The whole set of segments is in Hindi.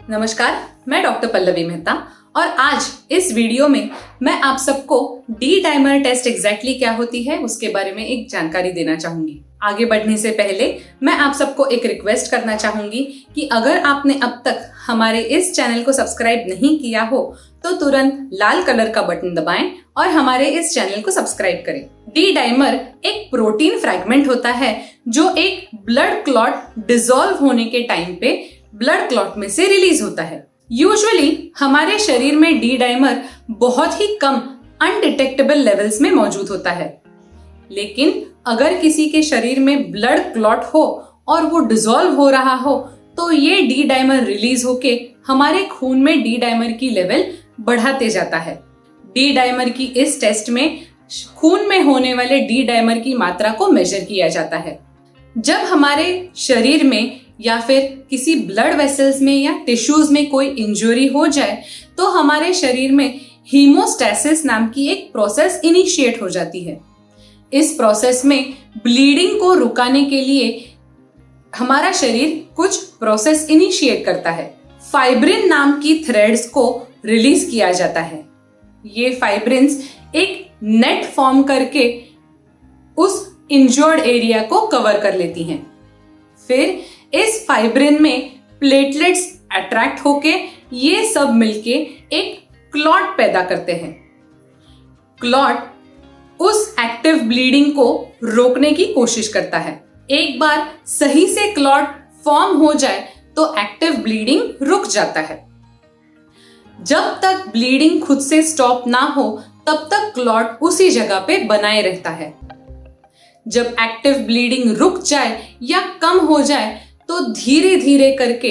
नमस्कार, मैं डॉक्टर पल्लवी मेहता और आज इस वीडियो में मैं आप सबको डी डाइमर टेस्ट एग्जैक्टली क्या होती है उसके बारे में एक जानकारी देना चाहूंगी। आगे बढ़ने से पहले मैं आप सबको एक रिक्वेस्ट करना चाहूंगी कि अगर आपने अब तक हमारे इस चैनल को सब्सक्राइब नहीं किया हो तो तुरंत लाल कलर का बटन दबाएं और हमारे इस चैनल को सब्सक्राइब करें। डी डाइमर एक प्रोटीन फ्रैगमेंट होता है जो एक ब्लड क्लॉट डिसॉल्व होने के टाइम पे ब्लड क्लॉट में से रिलीज होता है। यूजुअली हमारे शरीर में डी डाइमर बहुत ही कम अनडिटेक्टेबल लेवल्स में मौजूद होता है, लेकिन अगर किसी के शरीर में ब्लड क्लॉट हो और वो डिसॉल्व हो रहा हो तो ये डी डाइमर रिलीज होके हमारे खून में डी डाइमर की लेवल बढ़ाते जाता है। डी डाइमर की इस टेस्ट में खून में होने वाले डी डाइमर की मात्रा को मेजर किया जाता है। जब हमारे शरीर में या फिर किसी ब्लड वेसल्स में या टिश्यूज में कोई इंजरी हो जाए तो हमारे शरीर में हीमोस्टैसिस नाम की एक प्रोसेस इनिशिएट हो जाती है। इस प्रोसेस में ब्लीडिंग को रुकाने के लिए हमारा शरीर कुछ प्रोसेस इनिशिएट करता है। फाइब्रिन नाम की थ्रेड्स को रिलीज किया जाता है। ये फाइब्रिन्स एक नेट फॉर्म करके उस इंजर्ड एरिया को कवर कर लेती हैं। फिर इस फाइब्रिन में प्लेटलेट्स अट्रैक्ट होके ये सब मिलके एक क्लॉट पैदा करते हैं। क्लॉट उस एक्टिव ब्लीडिंग को रोकने की कोशिश करता है। एक बार सही से क्लॉट फॉर्म हो जाए तो एक्टिव ब्लीडिंग रुक जाता है। जब तक ब्लीडिंग खुद से स्टॉप ना हो तब तक क्लॉट उसी जगह पे बनाए रहता है। जब एक्टिव ब्लीडिंग रुक जाए या कम हो जाए तो धीरे धीरे करके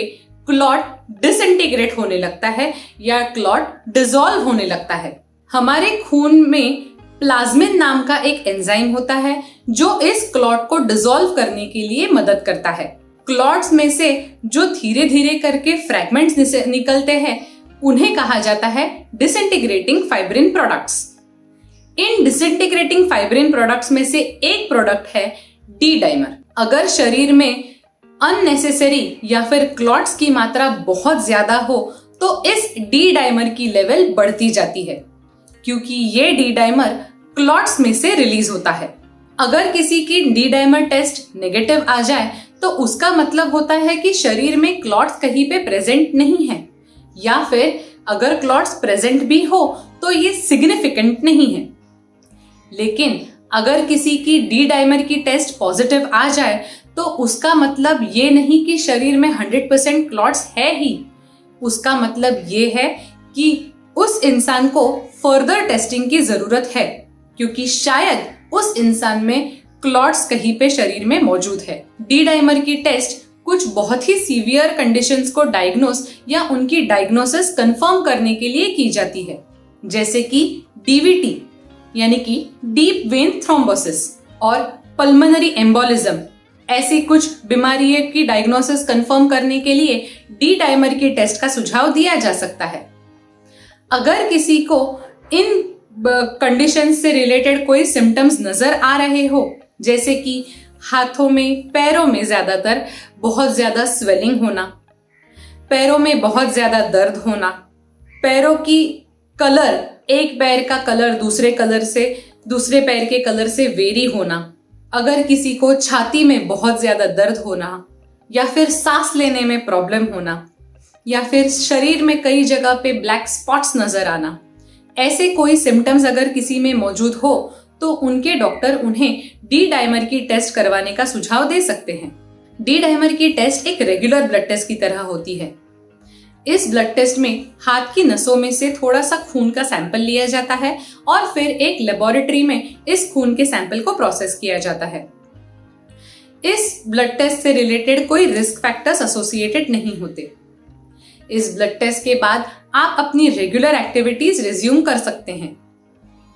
क्लॉट डिसइंटीग्रेट होने लगता है या क्लॉट डिसॉल्व होने लगता है। हमारे खून में प्लाज्मिन नाम का एक एंजाइम होता है जो इस क्लॉट को डिसॉल्व करने के लिए मदद करता है। क्लॉट्स में से जो धीरे धीरे करके फ्रैगमेंट्स निकलते हैं उन्हें कहा जाता है डिसइंटीग्रेटिंग फाइब्रिन प्रोडक्ट्स। इन डिसइंटीग्रेटिंग फाइब्रिन प्रोडक्ट्स में से एक प्रोडक्ट है डी डाइमर। अगर शरीर में अननेसेसरी या फिर क्लॉट्स की मात्रा बहुत ज्यादा हो तो इस डी डाइमर की लेवल बढ़ती जाती है, क्योंकि ये डी डाइमर क्लॉट्स में से रिलीज होता है। अगर किसी की डी डाइमर टेस्ट नेगेटिव आ जाए तो उसका मतलब होता है कि शरीर में क्लॉट्स कहीं पे प्रेजेंट नहीं है, या फिर अगर क्लॉट्स प्रेजेंट भी हो तो ये सिग्निफिकेंट नहीं है। लेकिन अगर किसी की डी डाइमर की टेस्ट पॉजिटिव आ जाए तो उसका मतलब ये नहीं कि शरीर में 100% क्लॉट्स है ही। उसका मतलब ये है कि उस इंसान को फर्दर टेस्टिंग की जरूरत है, क्योंकि शायद उस इंसान में क्लॉट्स कहीं पे शरीर में मौजूद है। डी डाइमर की टेस्ट कुछ बहुत ही सीवियर कंडीशंस को डायग्नोस या उनकी डायग्नोसिस कंफर्म करने के लिए की जाती है, जैसे कि डीवीटी यानी कि डीप वेन थ्रोम्बोसिस और पल्मोनरी एम्बोलिज्म। ऐसी कुछ बीमारियों की डायग्नोसिस कंफर्म करने के लिए डी डाइमर की टेस्ट का सुझाव दिया जा सकता है। अगर किसी को इन कंडीशंस से रिलेटेड कोई सिम्टम्स नजर आ रहे हो, जैसे कि हाथों में, पैरों में ज्यादातर बहुत ज्यादा स्वेलिंग होना, पैरों में बहुत ज्यादा दर्द होना, पैरों की कलर, एक पैर का कलर दूसरे पैर के कलर से वेरी होना, अगर किसी को छाती में बहुत ज्यादा दर्द होना, या फिर सांस लेने में प्रॉब्लम होना, या फिर शरीर में कई जगह पे ब्लैक स्पॉट्स नजर आना, ऐसे कोई सिम्टम्स अगर किसी में मौजूद हो तो उनके डॉक्टर उन्हें डी डाइमर की टेस्ट करवाने का सुझाव दे सकते हैं। डी डाइमर की टेस्ट एक रेगुलर ब्लड टेस्ट की तरह होती है। इस ब्लड टेस्ट में हाथ की नसों में से थोड़ा सा खून का सैंपल लिया जाता है और फिर एक लेबोरेटरी में इस खून के सैंपल को प्रोसेस किया जाता है। इस ब्लड टेस्ट से रिलेटेड कोई रिस्क फैक्टर्स एसोसिएटेड नहीं होते। इस ब्लड टेस्ट के बाद आप अपनी रेगुलर एक्टिविटीज रिज्यूम कर सकते हैं।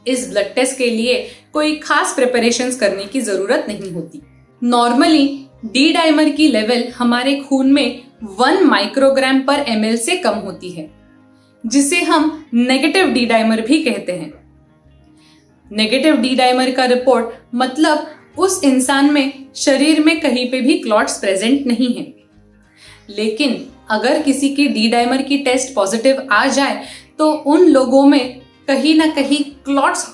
इस ब्लड टेस्ट के लिए कोई खास प्रिपरेशंस करने की जरूरत नहीं होती। नॉर्मली डी डाइमर की लेवल हमारे खून में 1 माइक्रोग्राम पर ml से कम होती है, जिसे हम नेगेटिव डी डाइमर भी कहते हैं। नेगेटिव डी डाइमर का रिपोर्ट मतलब उस इंसान में शरीर में कहीं पे भी क्लॉट्स प्रेजेंट नहीं है। लेकिन अगर किसी की डी डाइमर की टेस्ट पॉजिटिव आ जाए तो उन लोगों में कहीं ना कहीं क्लॉट्स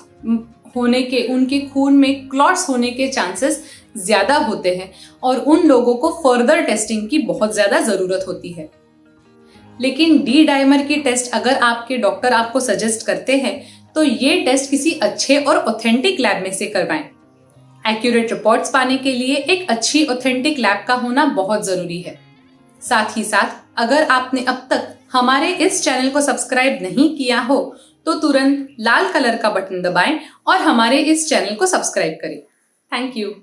होने के, उनके खून में क्लॉट्स होने के चांसेस ज्यादा होते हैं और उन लोगों को फर्दर टेस्टिंग की बहुत ज्यादा जरूरत होती है। लेकिन डी डाइमर की टेस्ट अगर आपके डॉक्टर आपको सजेस्ट करते हैं तो ये टेस्ट किसी अच्छे और ऑथेंटिक लैब में से करवाएं। एक्यूरेट रिपोर्ट्स पाने के लिए एक अच्छी ऑथेंटिक लैब का होना बहुत जरूरी है। साथ ही साथ अगर आपने अब तक हमारे इस चैनल को सब्सक्राइब नहीं किया हो तो तुरंत लाल कलर का बटन दबाएं और हमारे इस चैनल को सब्सक्राइब करें। Thank you.